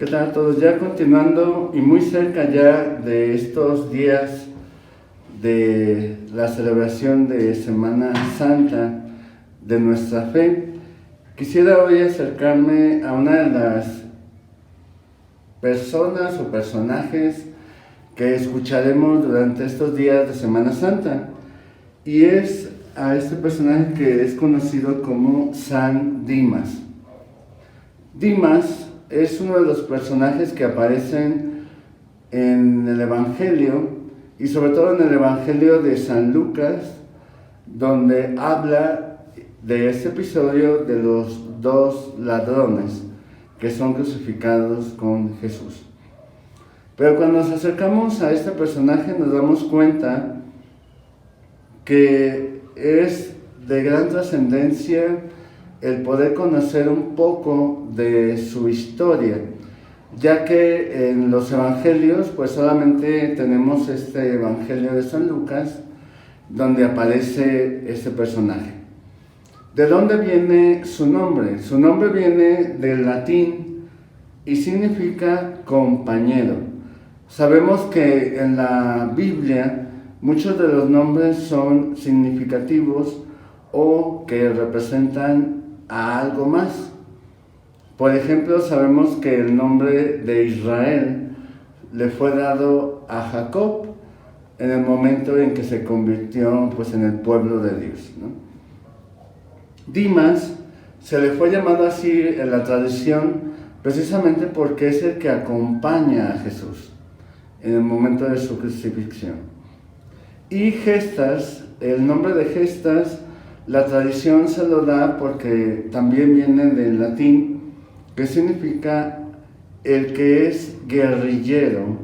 tal a todos? Ya continuando y muy cerca ya de estos días de la celebración de Semana Santa de nuestra fe, quisiera hoy acercarme a una de las personas o personajes que escucharemos durante estos días de Semana Santa, y es a este personaje que es conocido como San Dimas. Dimas es uno de los personajes que aparecen en el Evangelio, y sobre todo en el Evangelio de San Lucas, donde habla de este episodio de los dos ladrones que son crucificados con Jesús. Pero cuando nos acercamos a este personaje nos damos cuenta que es de gran trascendencia el poder conocer un poco de su historia, ya que en los evangelios pues solamente tenemos este evangelio de San Lucas donde aparece este personaje. ¿De dónde viene su nombre? Su nombre viene del latín y significa compañero. Sabemos que en la Biblia muchos de los nombres son significativos o que representan a algo más. Por ejemplo, sabemos que el nombre de Israel le fue dado a Jacob en el momento en que se convirtió pues, en el pueblo de Dios, ¿no? Dimas se le fue llamado así en la tradición precisamente porque es el que acompaña a Jesús en el momento de su crucifixión. Y Gestas, el nombre de Gestas, la tradición se lo da porque también viene del latín, que significa el que es guerrillero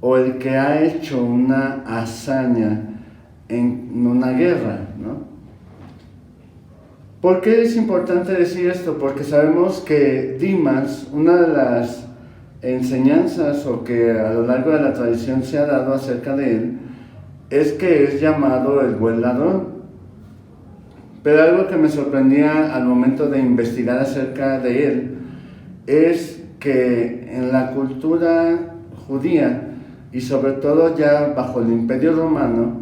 o el que ha hecho una hazaña en una guerra, ¿no? ¿Por qué es importante decir esto? Porque sabemos que Dimas, una de las enseñanzas o que a lo largo de la tradición se ha dado acerca de él, es que es llamado el buen ladrón. Pero algo que me sorprendía al momento de investigar acerca de él es que en la cultura judía y sobre todo ya bajo el Imperio Romano,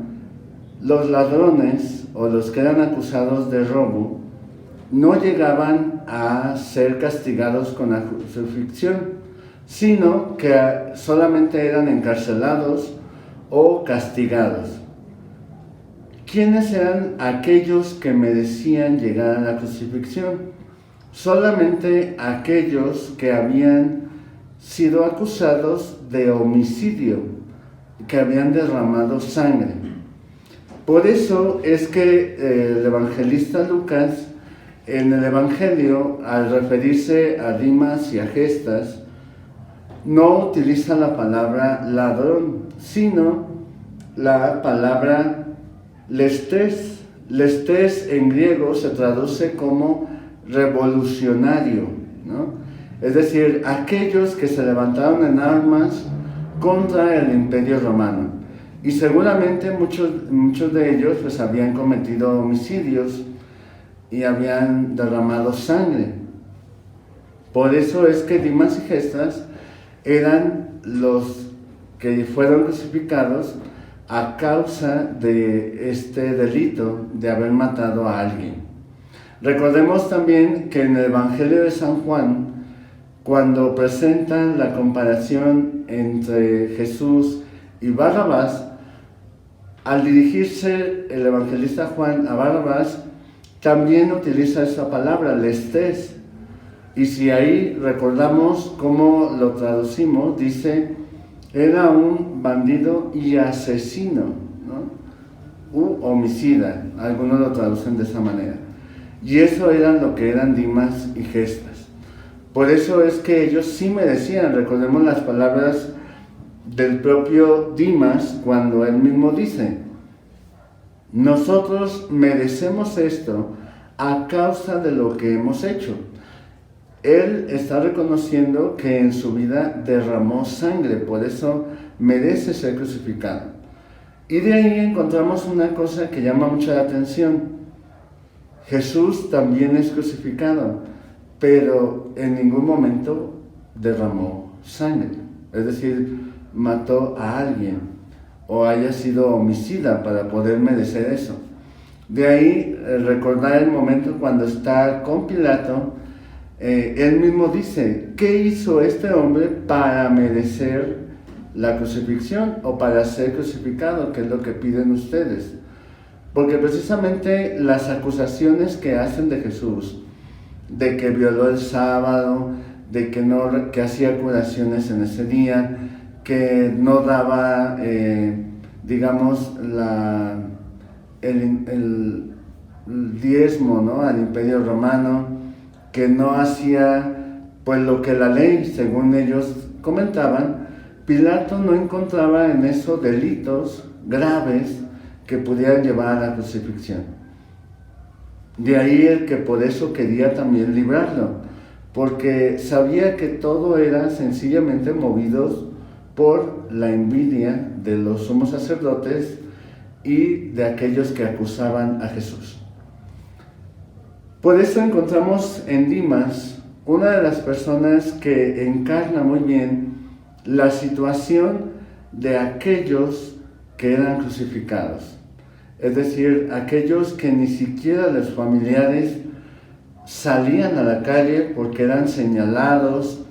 los ladrones o los que eran acusados de robo no llegaban a ser castigados con la crucifixión, sino que solamente eran encarcelados o castigados. ¿Quiénes eran aquellos que merecían llegar a la crucifixión? Solamente aquellos que habían sido acusados de homicidio, que habían derramado sangre. Por eso es que el evangelista Lucas, en el Evangelio, al referirse a Dimas y a Gestas, no utiliza la palabra ladrón, sino la palabra lestes. Lestes en griego se traduce como revolucionario, ¿no? Es decir, aquellos que se levantaron en armas contra el Imperio Romano. Y seguramente muchos de ellos pues, habían cometido homicidios y habían derramado sangre. Por eso es que Dimas y Gestas eran los que fueron crucificados a causa de este delito de haber matado a alguien. Recordemos también que en el Evangelio de San Juan, cuando presentan la comparación entre Jesús y Barrabás, al dirigirse el evangelista Juan a Barrabás, también utiliza esa palabra, lestes. Y si ahí recordamos cómo lo traducimos, dice, era un bandido y asesino, ¿no? U homicida, algunos lo traducen de esa manera. Y eso eran lo que eran Dimas y Gestas. Por eso es que ellos sí merecían, recordemos las palabras del propio Dimas cuando él mismo dice, nosotros merecemos esto a causa de lo que hemos hecho. Él está reconociendo que en su vida derramó sangre, por eso merece ser crucificado. Y de ahí encontramos una cosa que llama mucho la atención. Jesús también es crucificado, pero en ningún momento derramó sangre, es decir, mató a alguien o haya sido homicida para poder merecer eso. De ahí recordar el momento cuando está con Pilato, él mismo dice, ¿qué hizo este hombre para merecer la crucifixión o para ser crucificado? Que es lo que piden ustedes. Porque precisamente las acusaciones que hacen de Jesús, de que violó el sábado, de que hacía curaciones en ese día, que no daba, digamos, el diezmo, ¿no?, al Imperio Romano, que no hacía pues lo que la ley, según ellos comentaban, Pilato no encontraba en eso delitos graves que pudieran llevar a la crucifixión. De ahí el que por eso quería también librarlo, porque sabía que todo era sencillamente movidos por la envidia de los sumos sacerdotes y de aquellos que acusaban a Jesús. Por eso encontramos en Dimas una de las personas que encarna muy bien la situación de aquellos que eran crucificados. Es decir, aquellos que ni siquiera los familiares salían a la calle porque eran señalados,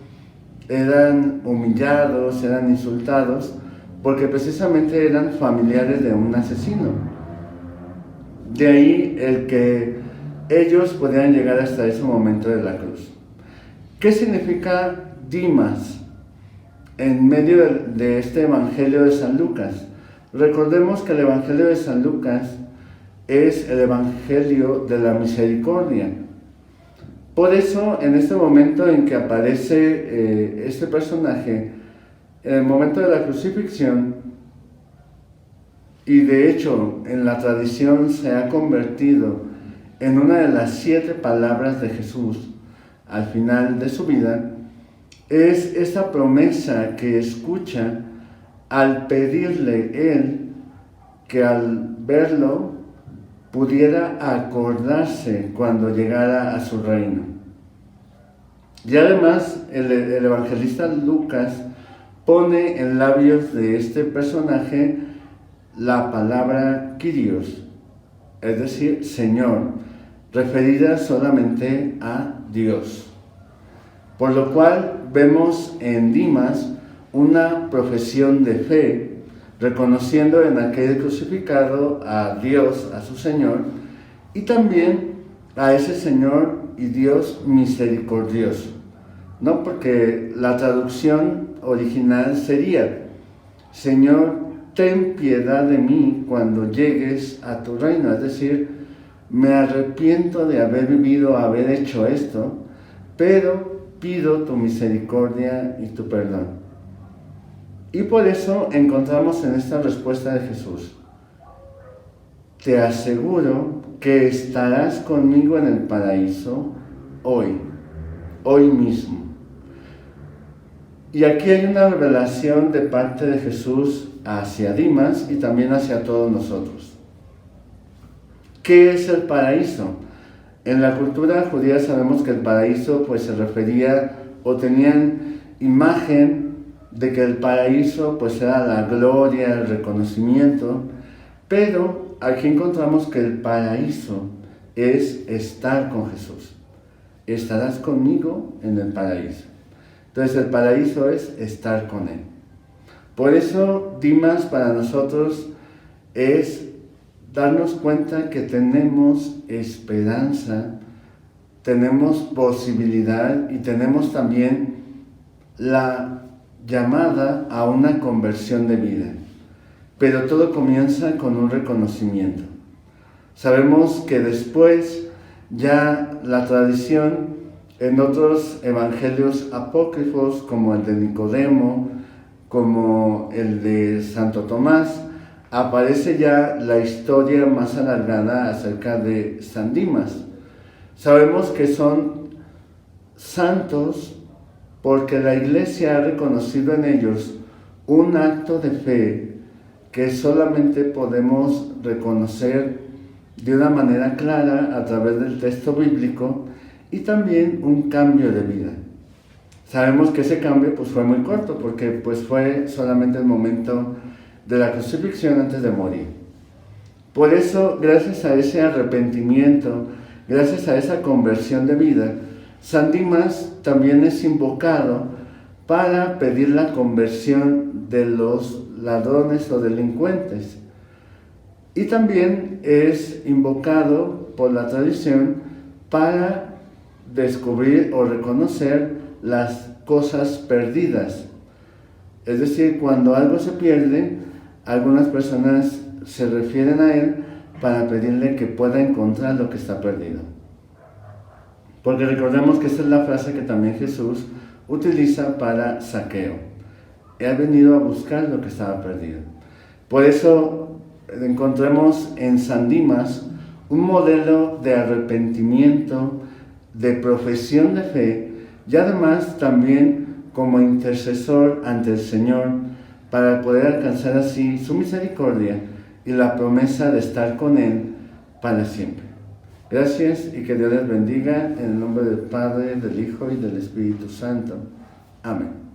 eran humillados, eran insultados, porque precisamente eran familiares de un asesino. De ahí el que ellos podían llegar hasta ese momento de la cruz. ¿Qué significa Dimas en medio de este Evangelio de San Lucas? Recordemos que el Evangelio de San Lucas es el Evangelio de la misericordia. Por eso, en este momento en que aparece este personaje, en el momento de la crucifixión, y de hecho en la tradición se ha convertido en una de las 7 palabras de Jesús al final de su vida, es esa promesa que escucha al pedirle él que al verlo pudiera acordarse cuando llegara a su reino. Y además el evangelista Lucas pone en labios de este personaje la palabra Kyrios, es decir, Señor, referida solamente a Dios. Por lo cual vemos en Dimas una profesión de fe, reconociendo en aquel crucificado a Dios, a su Señor, y también a ese Señor y Dios misericordioso, ¿no? Porque la traducción original sería, Señor, ten piedad de mí cuando llegues a tu reino, es decir, me arrepiento de haber vivido, haber hecho esto, pero pido tu misericordia y tu perdón. Y por eso encontramos en esta respuesta de Jesús, te aseguro que estarás conmigo en el paraíso hoy mismo. Y aquí hay una revelación de parte de Jesús hacia Dimas y también hacia todos nosotros. ¿Qué es el paraíso? En la cultura judía sabemos que el paraíso pues se refería o tenían imagen de que el paraíso pues era la gloria, el reconocimiento, pero aquí encontramos que el paraíso es estar con Jesús. Estarás conmigo en el paraíso. Entonces el paraíso es estar con Él. Por eso Dimas para nosotros es darnos cuenta que tenemos esperanza, tenemos posibilidad y tenemos también la llamada a una conversión de vida. Pero todo comienza con un reconocimiento. Sabemos que después ya la tradición en otros evangelios apócrifos como el de Nicodemo, como el de Santo Tomás, aparece ya la historia más alargada acerca de San Dimas. Sabemos que son santos porque la Iglesia ha reconocido en ellos un acto de fe que solamente podemos reconocer de una manera clara a través del texto bíblico y también un cambio de vida. Sabemos que ese cambio pues fue muy corto porque pues fue solamente el momento de la crucifixión antes de morir. Por eso, gracias a ese arrepentimiento, gracias a esa conversión de vida, San Dimas también es invocado para pedir la conversión de los ladrones o delincuentes. Y también es invocado por la tradición para descubrir o reconocer las cosas perdidas. Es decir, cuando algo se pierde, algunas personas se refieren a él para pedirle que pueda encontrar lo que está perdido. Porque recordemos que esta es la frase que también Jesús utiliza para Zaqueo. He venido a buscar lo que estaba perdido. Por eso encontremos en San Dimas un modelo de arrepentimiento, de profesión de fe y además también como intercesor ante el Señor para poder alcanzar así su misericordia y la promesa de estar con Él para siempre. Gracias y que Dios les bendiga en el nombre del Padre, del Hijo y del Espíritu Santo. Amén.